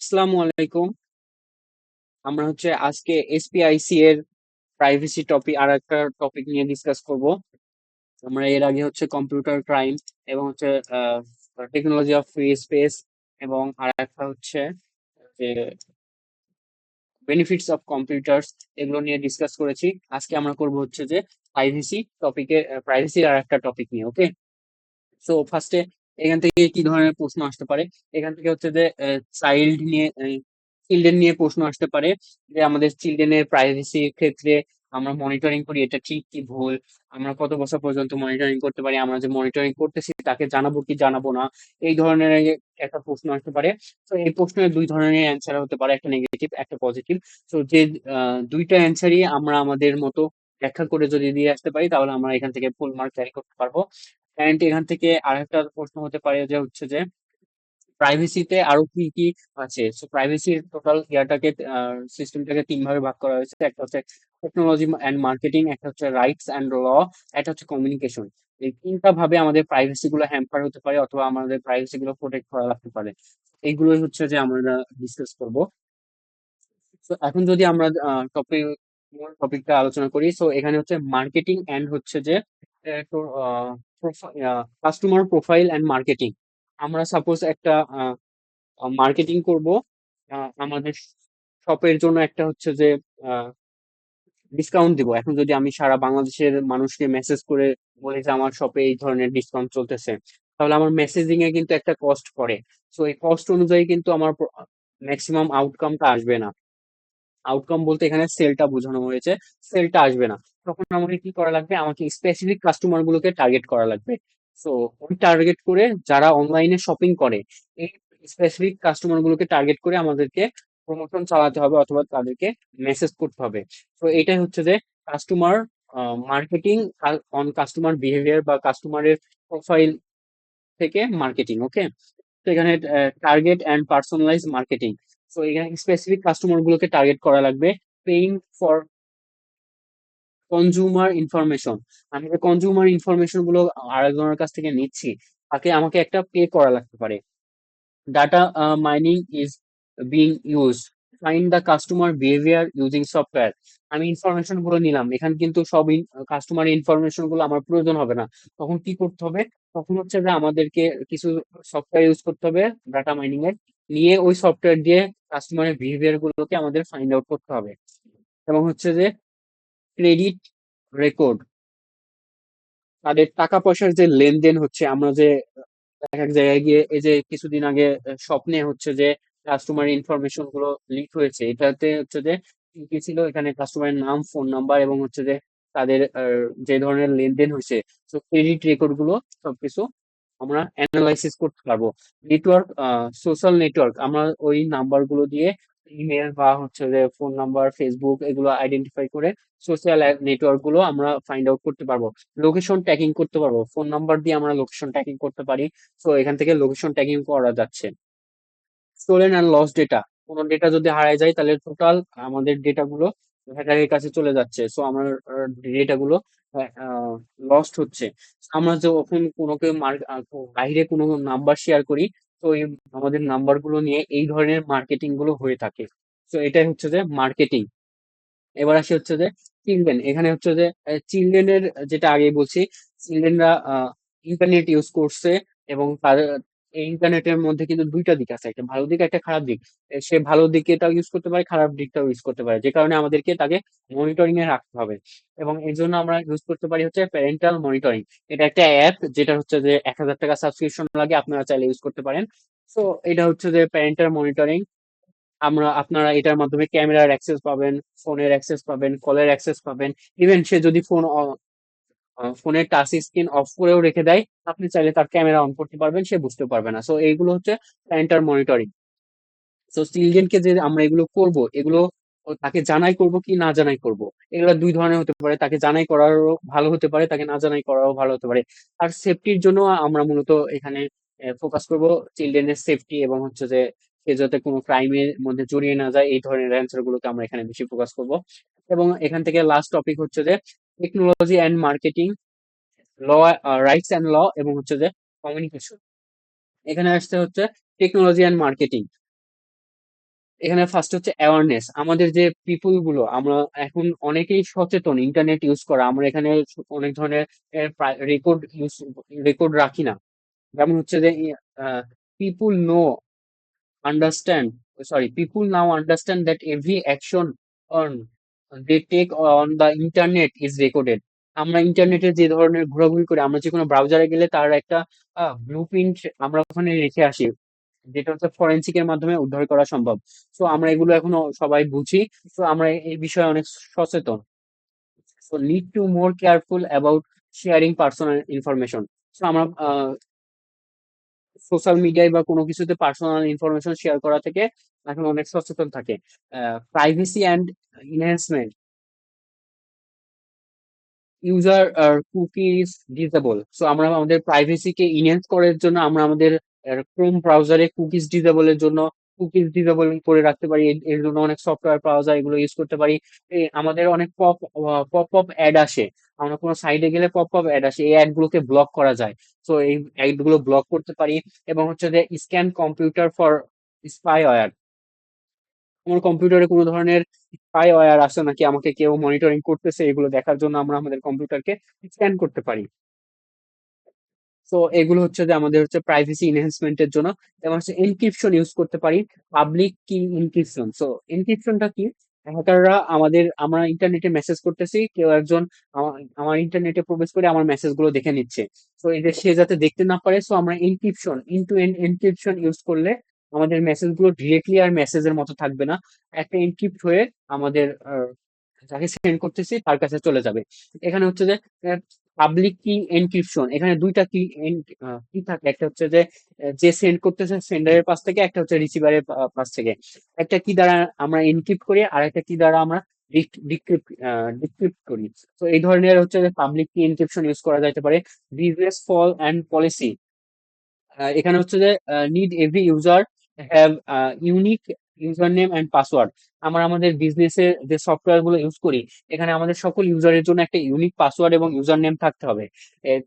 আসসালামু আলাইকুম। আমরা আজকে এসপিআইসি এর প্রাইভেসি টপিক আর একটা টপিক নিয়ে ডিসকাস করব। আমরা এর আগে কম্পিউটার ক্রাইম এবং টেকনোলজি অফ ফ্রি স্পেস এবং আর একটা যে বেনিফিটস অফ কম্পিউটার্স, এগুলো নিয়ে ডিসকাস করেছি। আজকে আমরা করব যে প্রাইভেসির আর একটা টপিক নিয়ে। ওকে, সো ফার্স্টে এখান থেকে কি ধরনের প্রশ্ন আসতে পারে? এখান থেকে চাইল্ড নিয়ে চিলড্রেন নিয়ে প্রশ্ন আসতে পারে, যে আমাদের চিলড্রেনের প্রাইভেসির ক্ষেত্রে আমরা মনিটরিং করি, এটা ঠিক কি ভুল? আমরা কত বছর পর্যন্ত মনিটরিং করতে পারি? আমরা যে মনিটরিং করতেছি তাকে জানাবো কি জানাবো না? এই ধরনের একটা প্রশ্ন আসতে পারে। তো এই প্রশ্নের দুই ধরনের অ্যান্সার হতে পারে, একটা নেগেটিভ একটা পজিটিভ। তো যে দুইটা অ্যান্সারই আমরা আমাদের মতো ব্যাখ্যা করে যদি দিয়ে আসতে পারি, তাহলে আমরা এখান থেকে ফুল মার্ক ক্যারি করতে পারবো। অ্যান্ড এখান থেকে আরেকটা প্রশ্ন হতে পারে যে প্রাইভেসিতে আরো কি কি আছে। সো প্রাইভেসির টোটাল সিস্টেমটাকে তিন ভাগে ভাগ করা হয়েছে। একটা হচ্ছে টেকনোলজি অ্যান্ড মার্কেটিং, একটা হচ্ছে রাইটস অ্যান্ড ল, একটা হচ্ছে কমিউনিকেশন। এই তিনটা ভাবে আমাদের প্রাইভেসি গুলো হ্যাম্পার হতে পারে, অথবা আমাদের প্রাইভেসি গুলো প্রোটেক্ট করা লাগতে পারে। এইগুলোই যে আমরা ডিসকাস করব। তো এখন যদি আমরা টপিকটা আলোচনা করি, সো এখানে marketing and customer profile and marketing. আমরা সাপোজ একটা মার্কেটিং করব আমাদের শপের জন্য, একটা ডিসকাউন্ট দিব। এখন যদি আমি সারা বাংলাদেশের মানুষকে মেসেজ করে বলি যে আমার শপে এই ধরনের ডিসকাউন্ট চলতেছে, তাহলে আমার মেসেজিং এ কিন্তু একটা কস্ট পড়ে। সো এই কস্ট অনুযায়ী কিন্তু আমার ম্যাক্সিমাম আউটকামটা আসবে না। আউটকাম বলতে এখানে সেলটা বোঝানো হয়েছে, সেলটা আসবে না। তখন আমাকে কি করা লাগবে? আমাকে স্পেসিফিক কাস্টমার গুলোকে টার্গেট করা লাগবে। সো ওই টার্গেট করে যারা অনলাইনে শপিং করে, এই স্পেসিফিক কাস্টমার গুলোকে টার্গেট করে আমাদেরকে প্রমোশন চালাতে হবে, অথবা তাদেরকে মেসেজ করতে হবে। তো এটাই যে customer marketing on customer behaviour বা কাস্টমারের প্রোফাইল থেকে মার্কেটিং। ওকে, তো এখানে টার্গেট অ্যান্ড পার্সোনালাইজ মার্কেটিং। তো এখানে স্পেসিফিক কাস্টমার গুলোকে টার্গেট করা লাগবে। পেইং ফর কনজিউমার ইনফরমেশন, আমি যে কনজিউমার ইনফরমেশন গুলো আরেকজনের কাছ থেকে নিচ্ছি, তাকে আমাকে একটা পে করা লাগতে পারে। Data mining is being use, find the customer behaviour using software. আমি ইনফরমেশন গুলো নিলাম, এখানে কিন্তু সব কাস্টমার ইনফরমেশন গুলো আমার প্রয়োজন হবে না। তখন কি করতে হবে? তখন যে আমাদেরকে কিছু সফটওয়্যার ইউজ করতে হবে ডাটা মাইনিং এর, নিয়ে ওই সফটওয়্যার দিয়ে কাস্টমারের বিহেভিয়ার গুলোকে আমাদের ফাইন্ড আউট করতে হবে। এবং যে ক্রেডিট রেকর্ড, তাদের টাকা পয়সার যে লেনদেন আমরা যে এক এক জায়গায় গিয়ে, এই যে কিছুদিন আগে স্বপ্নে যে কাস্টমার ইনফরমেশন গুলো লিক হয়েছে, এটাতে যে কি কি ছিল, এখানে কাস্টমারের নাম, ফোন নাম্বার এবং যে তাদের যে ধরনের লেনদেন হয়েছে, তো ক্রেডিট রেকর্ড গুলো সবকিছু আমরা অ্যানালাইসিস করতে পারবো। নেটওয়ার্ক, সোশ্যাল নেটওয়ার্ক, আমরা ওই নাম্বার গুলো দিয়ে ইমেল বা যে ফোন নাম্বার, ফেসবুক, এগুলো আইডেন্টিফাই করে সোশ্যাল নেটওয়ার্ক গুলো আমরা ফাইন্ড আউট করতে পারবো। লোকেশন ট্র্যাকিং করতে পারবো, ফোন নাম্বার দিয়ে আমরা লোকেশন ট্র্যাকিং করতে পারি। তো এখান থেকে লোকেশন ট্র্যাকিং করা যাচ্ছে। স্টোলেন অ্যান্ড লস ডেটা, কোনো ডেটা যদি হারায় যায়, তাহলে টোটাল আমাদের ডেটা গুলো হ্যাকারের কাছে চলে যাচ্ছে। সো আমার ডেটা গুলো লস্ট হচ্ছে। আমরা যখন কোনো কেউ বাইরে কোনো নাম্বার শেয়ার করি, তো এই আমাদের নাম্বার গুলো নিয়ে এই ধরনের মার্কেটিং গুলো হয়ে থাকে। তো এটাই যে মার্কেটিং। এবার আসি যে চিলড্রেন। এখানে যে চিলড্রেনের, যেটা আগে বলছি, চিলড্রেনরা ইন্টারনেট ইউজ করছে, এবং তার এই ইন্টারনেটের মধ্যে কিন্তু দুইটা দিক আছে, একটা ভালো দিক একটা খারাপ দিক। সে ভালো দিকটাও ইউজ করতে পারে, খারাপ দিকটাও ইউজ করতে পারে, যে কারণে আমাদেরকে তাকে মনিটরিং এ রাখতে হবে। এবং এর জন্য আমরা ইউজ করতে পারি প্যারেন্টাল মনিটরিং। এটা একটা অ্যাপ, যেটা যে 1,000 টাকা সাবস্ক্রিপশন লাগে, আপনারা চাইলে ইউজ করতে পারেন। তো এটা যে প্যারেন্টাল মনিটরিং। আপনারা এটার মাধ্যমে ক্যামেরার অ্যাক্সেস পাবেন, ফোনের অ্যাক্সেস পাবেন, কলের অ্যাক্সেস পাবেন। ইভেন সে যদি ফোনের টাচ স্ক্রিন অফ করেও রেখে দেয়, আপনি চাইলে তার ক্যামেরা অন করতে পারবেন, সে বুঝতে পারবে না। সো এইগুলো প্যারেন্টাল মনিটরিং। সো চিলড্রেনকে যে আমরা এগুলো করব, এগুলো তাকে জানাই করব কি না জানাই করব, এগুলো দুই ধরনের হতে পারে। তাকে জানাই করারও ভালো হতে পারে, তাকে না জানাই করারও ভালো হতে পারে। আর সেফটির জন্য আমরা মূলত এখানে ফোকাস করব চিলড্রেনের সেফটি, এবং যে সে যাতে কোনো ক্রাইমের মধ্যে জড়িয়ে না যায়, এই ধরনের অ্যান্সার গুলোকে আমরা এখানে বেশি ফোকাস করব। এবং এখান থেকে লাস্ট টপিক যে technology and marketing, law, rights and law, এবং যে কমিউনিকেশন। এখানে আসছে টেকনোলজি অ্যান্ড মার্কেটিং। এখানে ফার্স্ট হচ্ছে অ্যাওয়ারনেস। আমাদের যে পিপুল গুলো, আমরা এখন অনেকেই সচেতন ইন্টারনেট ইউজ করা। আমরা এখানে অনেক ধরনের রেকর্ড রাখি না। যেমন হচ্ছে যে পিপুল no understand people now understand that every action on they take on the internet is recorded. আমরা ইন্টারনেটে যে ধরনের ঘোরাঘুরি করি, আমরা যে কোনো ব্রাউজারে গেলে তার একটা ব্লু প্রিন্ট আমরা ওখানে রেখে আসি, যেটা হচ্ছে ফরেন্সিক এর মাধ্যমে উদ্ধার করা সম্ভব। সো আমরা এগুলো এখনো সবাই বুঝি। তো আমরা এই বিষয়ে অনেক সচেতন। So need to more careful about sharing personal information. So আমরা সোশ্যাল মিডিয়ায় বা কোনো কিছুতে পার্সোনাল ইনফরমেশন শেয়ার করা থেকে এখন অনেক সচেতন থাকে। Privacy and enhancement, user cookies disable. So আমরা আমাদের প্রাইভেসিকে ইনহ্যান্স করার জন্য আমরা আমাদের ক্রোম ব্রাউজারে কুকিজ ডিসেবলের জন্য কুকিজ ডিসেবল করে রাখতে পারি। এর জন্য অনেক সফটওয়্যার পাওয়া যায়, এগুলো ইউজ করতে পারি। আমাদের অনেক পপ আপ অ্যাড আসে, আমরা কোনো সাইডে গেলে পপ আপ অ্যাড আসে, এই অ্যাড গুলোকে ব্লক করা যায়। তো এই অ্যাড গুলো ব্লক করতে পারি। এবং হচ্ছে যে স্ক্যান কম্পিউটার ফর স্পাইওয়্যার, আমার কম্পিউটারে কোনো ধরনের স্পাইওয়্যার আসে নাকি, আমাকে কেউ মনিটরিং করতেছে, এগুলো দেখার জন্য আমরা আমাদের কম্পিউটারকে স্ক্যান করতে পারি। তো এগুলো হচ্ছে যে আমাদের হচ্ছে প্রাইভেসি এনহ্যান্সমেন্ট এর জন্য। এবং হচ্ছে এনক্রিপশন ইউজ করতে পারি, পাবলিক কি এনক্রিপশন। সো এনক্রিপশনটা কি? হ্যাকাররা আমরা ইন্টারনেটে মেসেজ করতেছি, কেউ একজন আমার ইন্টারনেটে প্রবেশ করে আমার মেসেজ গুলো দেখে নিচ্ছে। তো এই যে সে যাতে দেখতে না পারে, সো আমরা encryption end to end encryption use করলে আমাদের মেসেজ গুলো ডিরেক্টলি আর মেসেজের মতো থাকবে না, একটা এনক্রিপ্ট হয়ে আমাদের যাকে সেন্ড করতেছি তার কাছে চলে যাবে। এখানে হচ্ছে যে পাবলিক কি এনক্রিপশন, এখানে দুইটা কি কি থাকে, একটা হচ্ছে যে যে সেন্ড করতেছে সেন্ডারের পাশ থেকে, একটা হচ্ছে রিসিভারের পাশ থেকে। একটা কি দ্বারা আমরা এনক্রিপ্ট করি আর একটা কি দ্বারা আমরা ডিক্রিপ্ট করি। তো এই ধরনের হচ্ছে যে পাবলিক কি এনক্রিপশন ইউজ করা যাইতে পারে। বিজনেস ফল অ্যান্ড পলিসি, এখানে হচ্ছে যে need every user have unique user name and password. আমরা আমাদের বিজনেসের যে সফটওয়্যার গুলো ইউজ করি, এখানে আমাদের সকল ইউজারের জন্য একটা ইউনিক পাসওয়ার্ড এবং ইউজার নেম থাকতে হবে।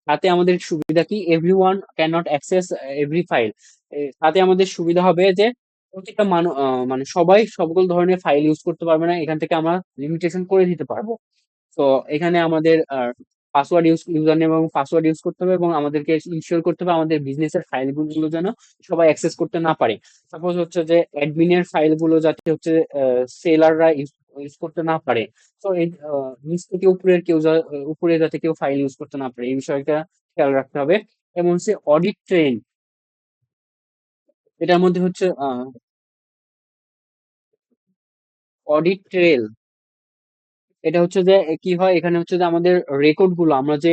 তাতে আমাদের সুবিধা কি, every one can not access every file. তাতে আমাদের সুবিধা হবে যে প্রতিটা মানে সবাই সকল ধরনের ফাইল ইউজ করতে পারবে না, এখান থেকে আমরা লিমিটেশন করে দিতে পারবো। তো এখানে আমাদের ইউজার নেম এবং পাসওয়ার্ড ইউজ করতে হবে, এবং আমাদেরকে ইনশিওর করতে হবে আমাদের বিজনেসের ফাইল গুলো যেন সবাই অ্যাক্সেস করতে না পারে। সাপোজ হচ্ছে যে অ্যাডমিনের ফাইল গুলো যাতে হচ্ছে সেলাররা ইউজ করতে না পারে। তো এই নিচ থেকে উপরে যাতে কেউ ফাইল ইউজ করতে না পারে, এই বিষয়টা খেয়াল রাখতে হবে। এবং হচ্ছে অডিট ট্রেন, এটার মধ্যে হচ্ছে অডিট ট্রেল। এটা হচ্ছে যে কি হয়, এখানে হচ্ছে যে আমাদের রেকর্ড গুলো, আমরা যে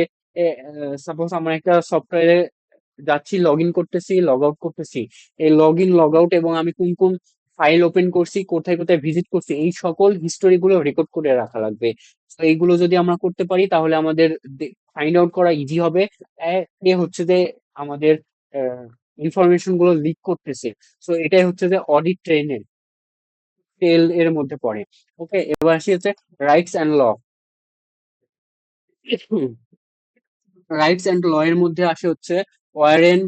সাপোজ আমরা একটা সফটওয়্যারে যাচ্ছি, লগ ইন করতেছি, লগ আউট করতেছি, এই লগ ইন লগ আউট এবং আমি কোন কোন ফাইল ওপেন করছি, কোথায় কোথায় ভিজিট করছি, এই সকল হিস্টোরি গুলো রেকর্ড করে রাখা লাগবে। তো এইগুলো যদি আমরা করতে পারি তাহলে আমাদের ফাইন্ড আউট করা ইজি হবে কে হচ্ছে যে আমাদের ইনফরমেশন গুলো লিক করতেছে। তো এটাই হচ্ছে যে অডিট টেল এর মধ্যে পড়ে। ওকে, এবার আসি হচ্ছে rights and law. Rights and law এর মধ্যে আসে হচ্ছে ওয়ারেন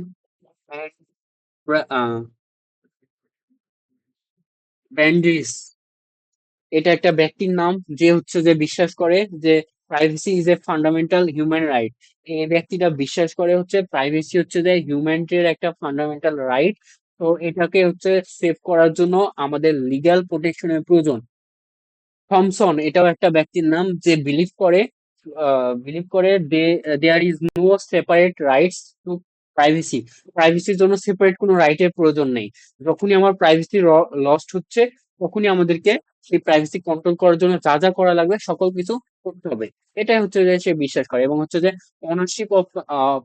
ব্র্যান্ডিস। এটা একটা ব্যক্তির নাম যে হচ্ছে যে বিশ্বাস করে যে privacy is a fundamental human right. এই ব্যক্তিটা বিশ্বাস করে হচ্ছে প্রাইভেসি হচ্ছে যে হিউম্যানিটির একটা ফান্ডামেন্টাল রাইট। তো এটাকে হচ্ছে সেভ করার জন্য আমাদের লিগ্যাল প্রোটেকশনের প্রয়োজন। থমসন, এটাও একটা ব্যক্তির নাম যে বিলিভ করে there is no separate rights to privacy. প্রাইভেসির জন্য সেপারেট কোনো রাইটের প্রয়োজন নেই। যখনই আমার প্রাইভেসি লস্ট হচ্ছে, তখনই আমাদেরকে সেই প্রাইভেসি কন্ট্রোল করার জন্য যা যা করা লাগবে সকল কিছু করতে হবে। এটাই হচ্ছে যে সে বিশ্বাস করে। এবং হচ্ছে যে অনারশিপ অফ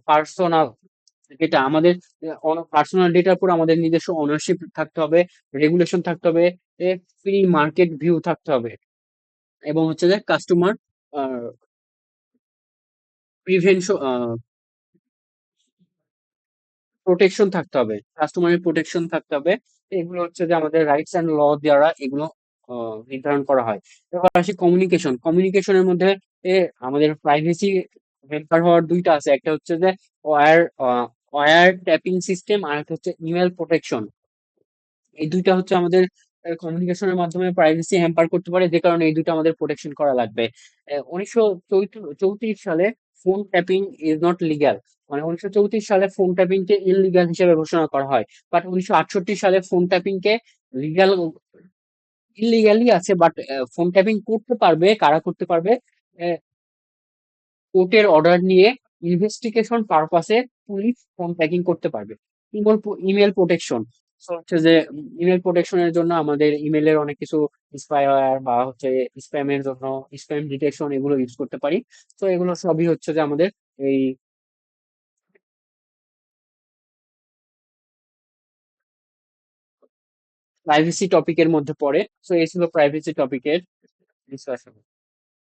পার্সোনাল, যেটা আমাদের পার্সোনাল ডেটার উপর আমাদের নিজস্ব অনারশিপ থাকতে হবে, রেগুলেশন থাকতে হবে, ফ্রি মার্কেট ভিউ থাকতে হবে। এবং হচ্ছে যে কাস্টমার প্রিভেনশন প্রোটেকশন থাকতে হবে, কাস্টমারের প্রোটেকশন থাকতে হবে। এগুলো হচ্ছে যে আমাদের রাইটস অ্যান্ড ল দ্বারা এগুলো নির্ধারণ করা হয়। এবার আসি কমিউনিকেশন। কমিউনিকেশনের মধ্যে আমাদের প্রাইভেসি হেল্পার হওয়ার দুইটা আছে, একটা হচ্ছে যে ওয়ার ওয়ার ট্যাপিং সিস্টেম, আর একটা হচ্ছে ইমেল প্রোটেকশন। এই দুইটা হচ্ছে আমাদের কমিউনিকেশনের মাধ্যমে প্রাইভেসি হ্যাম্পার করতে পারে, যে কারণে এই দুটো আমাদের প্রোটেকশন করা লাগবে। 1934 সালে phone tapping is not legal, মানে 1934 সালে ফোন ট্যাপিং কে ইললিগ্যাল হিসেবে ঘোষণা করা হয়। বাট 1968 সালে ফোন ট্যাপিং কে লিগ্যাল, ইললিগ্যালি আছে, বাট ফোন ট্যাপিং করতে পারবে, কারা করতে পারবে? কোর্টের অর্ডার নিয়ে ইনভেস্টিগেশন পারপাসে পুলিশ ফোন ট্র্যাকিং করতে পারবে। ইমেল প্রোটেকশন, হচ্ছে যে ইমেল প্রোটেকশনের জন্য আমাদের ইমেলের অনেক কিছু স্পাইওয়্যার বা হচ্ছে স্প্যামের জন্য স্প্যাম ডিটেকশন এগুলো ইউজ করতে পারি। তো এগুলো সবই হচ্ছে যে আমাদের এই প্রাইভেসি টপিকের মধ্যে পড়ে। তো এই ছিল প্রাইভেসি টপিকের ডিসকাশন।